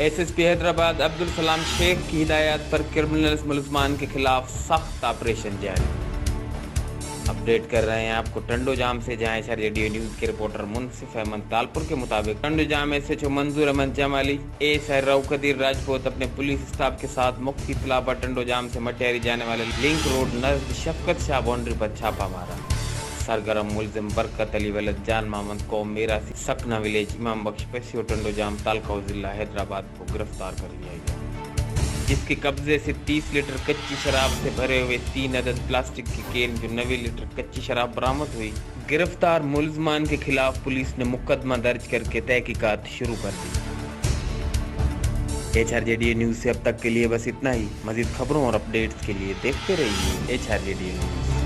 SSP Hyderabad Abdul سلام شیخ کی ہدایات پر کرمنلز ملزمان کے خلاف سخت آپریشن جاری۔ اپڈیٹ کر رہے ہیں آپ کو ٹنڈو جام سے، جہاں ریڈیو نیوز کے رپورٹر منصف احمد تالپور کے مطابق ٹنڈو جام SHO منظور احمد جمالی راؤ قدیر راجپوت اپنے پولیس اسٹاف کے ساتھ مخفی اطلاع پر ٹنڈو جام سے مٹیاری جانے والے لنک روڈ نزد شفقت شاہ باؤنڈری پر چھاپا مارا۔ سرگرم ملزم برکت علی ولد جان محمد قوم میراثی سکنا ولیج امام بخش PCO ٹنڈو جام تعلقہ ضلع حیدرآباد کو گرفتار کر لیا گیا، جس کے قبضے سے 30 لیٹر کچی شراب سے بھرے ہوئے 3 عدد پلاسٹک کی کین جو 90 لیٹر کچی شراب برآمد ہوئی۔ گرفتار ملزمان کے خلاف پولیس نے مقدمہ درج کر کے تحقیقات شروع کر دی۔ HRJDA نیوز سے اب تک کے لیے بس اتنا ہی۔ مزید خبروں اور اپڈیٹس کے لیے دیکھتے رہیے HRJDA نیوز۔